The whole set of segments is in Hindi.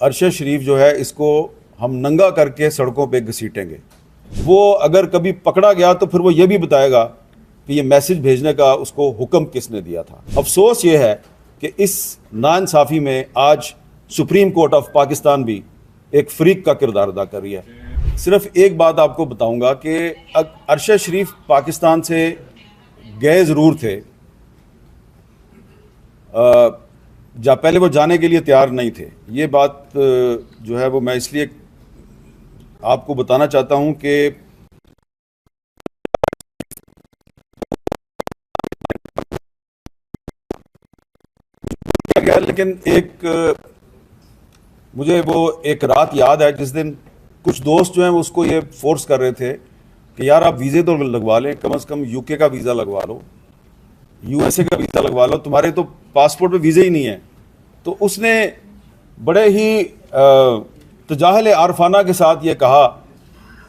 अरशद शरीफ जो है इसको हम नंगा करके सड़कों पे घसीटेंगे। वो अगर कभी पकड़ा गया तो फिर वो ये भी बताएगा कि ये मैसेज भेजने का उसको हुक्म किसने दिया था। अफसोस ये है कि इस नाइंसाफ़ी में आज सुप्रीम कोर्ट ऑफ पाकिस्तान भी एक फरीक का किरदार अदा कर रही है। सिर्फ एक बात आपको बताऊंगा कि अरशद शरीफ पाकिस्तान से गए ज़रूर थे, जहाँ पहले वो जाने के लिए तैयार नहीं थे। ये बात जो है वो मैं इसलिए आपको बताना चाहता हूँ कि लेकिन मुझे वो एक रात याद है जिस दिन कुछ दोस्त जो हैं वो उसको ये फोर्स कर रहे थे कि यार आप वीज़े तो लगवा लें, कम से कम यूके का वीज़ा लगवा लो, यूएसए का वीज़ा लगवा लो, तुम्हारे तो पासपोर्ट पे वीज़ा ही नहीं है। तो उसने बड़े ही तजाहल आरफाना के साथ ये कहा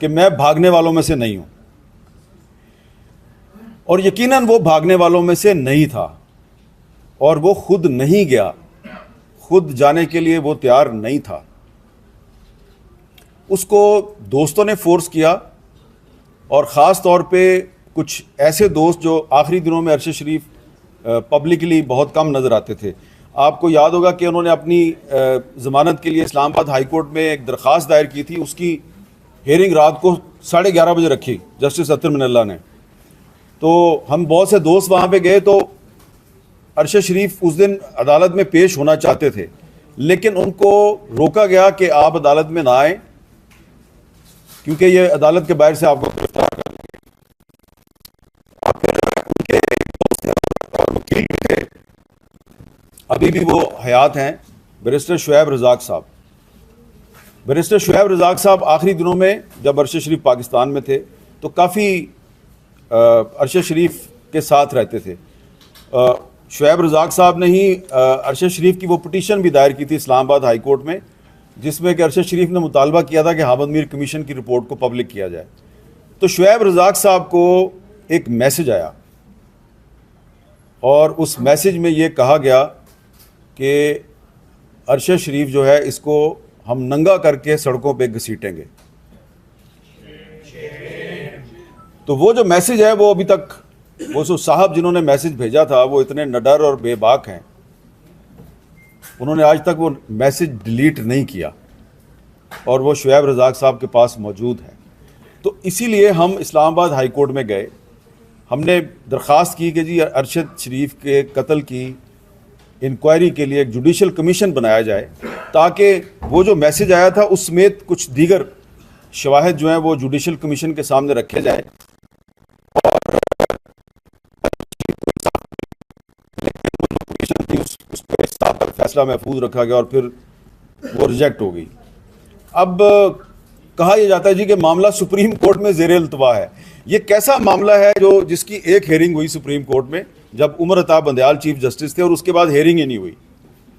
कि मैं भागने वालों में से नहीं हूँ, और यकीनन वो भागने वालों में से नहीं था और वो खुद नहीं गया, खुद जाने के लिए वो तैयार नहीं था। उसको दोस्तों ने फोर्स किया, और ख़ास तौर पे कुछ ऐसे दोस्त जो आखिरी दिनों में अरशद शरीफ पब्लिकली बहुत कम नज़र आते थे। आपको याद होगा कि उन्होंने अपनी ज़मानत के लिए इस्लामाबाद हाई कोर्ट में एक दरख्वास्त दायर की थी। उसकी हेयरिंग रात को 11:30 बजे रखी जस्टिस अतर मिनल्ला ने। तो हम बहुत से दोस्त वहाँ पे गए, तो अरशद शरीफ उस दिन अदालत में पेश होना चाहते थे, लेकिन उनको रोका गया कि आप अदालत में ना आए, क्योंकि ये अदालत के बाहर से आपको गिरफ्तार कर लेंगे। और फिर उनके दोस्त और वकील भी थे, अभी भी वो हयात हैं, बैरिस्टर शुएब रज़ाक साहब। बैरिस्टर शुएब रज़ाक साहब आखिरी दिनों में जब अरशद शरीफ पाकिस्तान में थे तो काफ़ी अरशद शरीफ के साथ रहते थे। शुएब रज़ाक साहब ने ही अरशद शरीफ की वो पिटीशन भी दायर की थी इस्लामाबाद हाई कोर्ट में, जिसमें कि अरशद शरीफ ने मुतालबा किया था कि हामिद मीर कमीशन की रिपोर्ट को पब्लिक किया जाए। तो शुएब रज़ाक साहब को एक मैसेज आया, और उस मैसेज में ये कहा गया कि अरशद शरीफ जो है इसको हम नंगा करके सड़कों पे घसीटेंगे। तो वो जो मैसेज है वो अभी तक, वो जो साहब जिन्होंने मैसेज भेजा था वो इतने निडर और बेबाक हैं, उन्होंने आज तक वो मैसेज डिलीट नहीं किया, और वो शुएब रज़ाक साहब के पास मौजूद है। तो इसीलिए हम इस्लामाबाद हाई कोर्ट में गए, हमने दरख्वास्त की कि जी अरशद शरीफ के कत्ल की इंक्वायरी के लिए एक जुडिशल कमीशन बनाया जाए, ताकि वो जो मैसेज आया था उस समेत कुछ दीगर शवाहिद जो हैं वो जुडिशल कमीशन के सामने रखे जाए। और उस पर 7 तक फैसला महफूज रखा गया, और फिर वो रिजेक्ट हो गई। अब कहा यह जाता है जी कि मामला सुप्रीम कोर्ट में ज़ेर इल्तवा है। ये कैसा मामला है जो जिसकी एक हेयरिंग हुई सुप्रीम कोर्ट में जब उमर अता बंदयाल चीफ जस्टिस थे, और उसके बाद हेयरिंग ही नहीं हुई।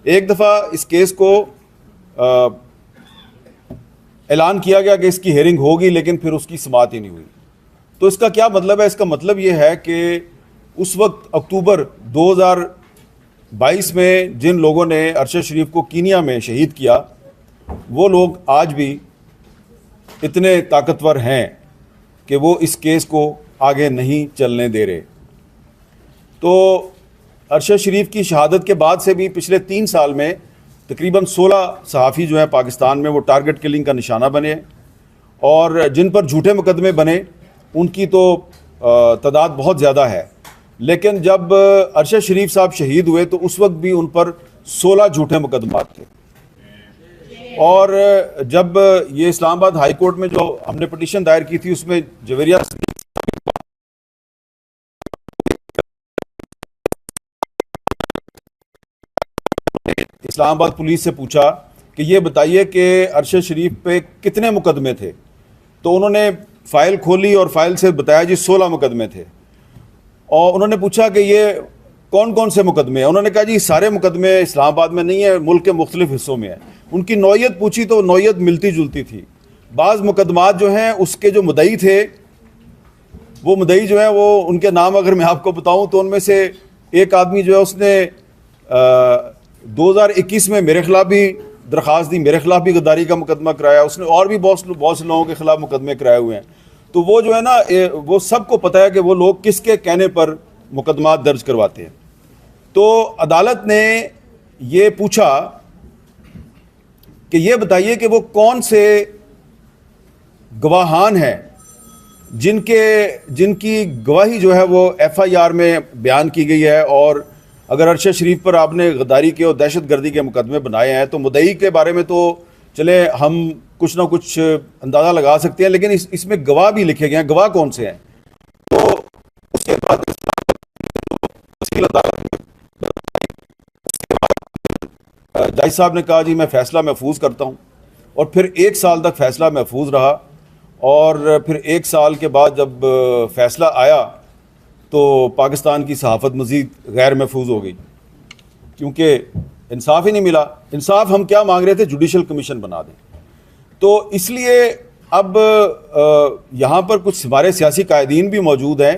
एक दफ़ा इस केस को ऐलान किया गया कि इसकी हेयरिंग होगी, लेकिन फिर उसकी समाअत ही नहीं हुई। तो इसका क्या मतलब है? इसका मतलब ये है कि उस वक्त अक्टूबर 2022 में जिन लोगों ने अरशद शरीफ को कीनिया में शहीद किया, वो लोग आज भी इतने ताकतवर हैं कि वो इस केस को आगे नहीं चलने दे रहे। तो अरशद शरीफ की शहादत के बाद से भी पिछले 3 साल में तकरीबन 16 सहाफ़ी जो हैं पाकिस्तान में वो टारगेट किलिंग का निशाना बने, और जिन पर झूठे मुकदमे बने उनकी तो तादाद बहुत ज़्यादा है। लेकिन जब अरशद शरीफ साहब शहीद हुए तो उस वक्त भी उन पर 16 झूठे मुकदमात थे। और जब ये इस्लामाबाद हाई कोर्ट में जो हमने पिटीशन दायर की थी उसमें जवेरिया इस्लामाबाद पुलिस से पूछा कि ये बताइए कि अरशद शरीफ पे कितने मुकदमे थे, तो उन्होंने फ़ाइल खोली और फाइल से बताया जी 16 मुकदमे थे। और उन्होंने पूछा कि ये कौन कौन से मुकदमे हैं, उन्होंने कहा जी सारे मुकदमे इस्लामाबाद में नहीं है, मुल्क के मुख्तलिफ हिस्सों में है। उनकी नौयत पूछी तो नौयत मिलती जुलती थी। बाज़ मुकदमात जो हैं उसके जो मुद्दई थे, वो मुद्दई जो है वो उनके नाम अगर मैं आपको बताऊं तो उनमें से एक आदमी जो है उसने 2021 में मेरे खिलाफ भी दरख्वास्त दी, मेरे खिलाफ भी गद्दारी का मुकदमा कराया उसने, और भी बहुत से लोगों के खिलाफ मुकदमे कराए हुए हैं। तो वो जो है ना, वो सबको पता है कि वो लोग किसके कहने पर मुकदमा दर्ज करवाते हैं। तो अदालत ने ये पूछा कि ये बताइए कि वो कौन से गवाहान हैं जिनकी गवाही जो है वो FIR में बयान की गई है, और अगर अरशद शरीफ पर आपने गद्दारी के और दहशतगर्दी के मुकदमे बनाए हैं तो मुद्दई के बारे में तो चले हम कुछ ना कुछ अंदाज़ा लगा सकते हैं, लेकिन इसमें गवाह भी लिखे गए हैं। गवाह कौन से हैं? तो उसके बाद जज साहब ने कहा जी मैं फ़ैसला महफूज करता हूँ, और फिर 1 साल तक फ़ैसला महफूज रहा, और फिर 1 साल के बाद जब फ़ैसला आया तो पाकिस्तान की सहाफ़त मज़ीद गैर महफूज हो गई, क्योंकि इंसाफ ही नहीं मिला। इंसाफ हम क्या मांग रहे थे? जुडिशल कमीशन बना दें। तो इसलिए अब यहाँ पर कुछ हमारे सियासी कायदीन भी मौजूद हैं,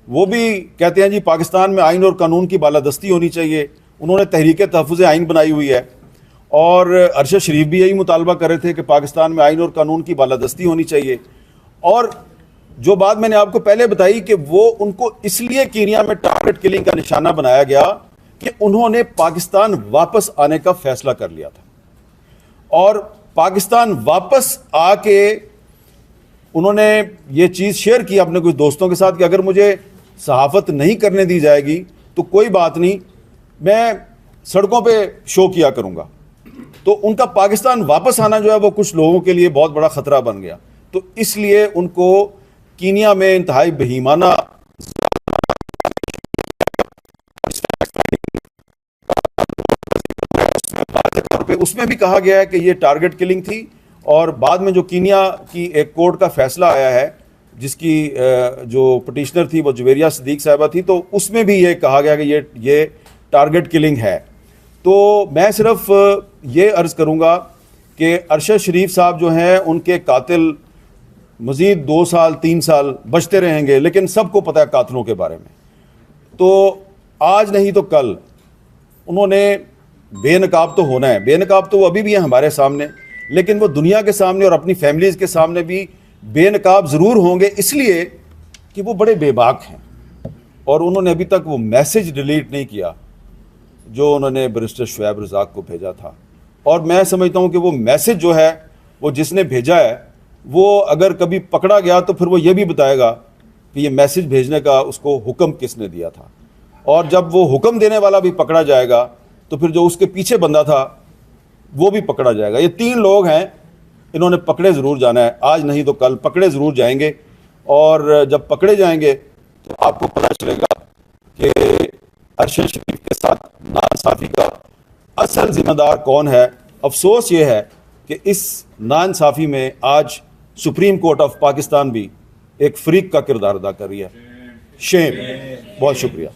वो भी कहते हैं जी पाकिस्तान में आइन और कानून की बालादस्ती होनी चाहिए। उन्होंने तहरीक तहफ़्फ़ुज़ आइन बनाई हुई है, और अरशद शरीफ भी यही मुतालबा कर रहे थे कि पाकिस्तान में आइन और कानून की बालादस्ती होनी चाहिए। और जो बात मैंने आपको पहले बताई कि वो उनको इसलिए कीनिया में टारगेट किलिंग का निशाना बनाया गया कि उन्होंने पाकिस्तान वापस आने का फैसला कर लिया था, और पाकिस्तान वापस आके उन्होंने ये चीज़ शेयर की अपने कुछ दोस्तों के साथ कि अगर मुझे सहाफ़त नहीं करने दी जाएगी तो कोई बात नहीं, मैं सड़कों पे शो किया करूँगा। तो उनका पाकिस्तान वापस आना जो है वो कुछ लोगों के लिए बहुत बड़ा ख़तरा बन गया। तो इसलिए उनको कीनिया में इंतहाई बहीमाना उसमें भी कहा गया है कि ये टारगेट किलिंग थी, और बाद में जो कीनिया की एक कोर्ट का फैसला आया है जिसकी जो पटिशनर थी वो जुवेरिया सिद्दीक साहिबा थी, तो उसमें भी ये कहा गया कि ये टारगेट किलिंग है। तो मैं सिर्फ ये अर्ज़ करूँगा कि अरशद शरीफ साहब जो हैं उनके कातिल मज़ीद 2 साल 3 साल बचते रहेंगे, लेकिन सबको पता है कातिलों के बारे में। तो आज नहीं तो कल उन्होंने बेनकाब तो होना है। बेनकाब तो वो अभी भी हैं हमारे सामने, लेकिन वो दुनिया के सामने और अपनी फैमिलीज़ के सामने भी बेनकाब ज़रूर होंगे, इसलिए कि वो बड़े बेबाक हैं, और उन्होंने अभी तक वो मैसेज डिलीट नहीं किया जो उन्होंने बैरिस्टर शुएब रज़ाक को भेजा था। और मैं समझता हूँ कि वो मैसेज जो है वो जिसने भेजा है वो अगर कभी पकड़ा गया तो फिर वो ये भी बताएगा कि ये मैसेज भेजने का उसको हुक्म किसने दिया था, और जब वो हुक्म देने वाला भी पकड़ा जाएगा तो फिर जो उसके पीछे बंदा था वो भी पकड़ा जाएगा। ये 3 लोग हैं, इन्होंने पकड़े ज़रूर जाना है, आज नहीं तो कल पकड़े ज़रूर जाएंगे, और जब पकड़े जाएंगे तो आपको पता चलेगा कि अरशद शरीफ के साथ नाइंसाफ़ी का असल ज़िम्मेदार कौन है। अफसोस ये है कि इस नाइंसाफ़ी में आज सुप्रीम कोर्ट ऑफ पाकिस्तान भी एक फ़रीक का किरदार अदा कर रही है। शेम। बहुत शुक्रिया।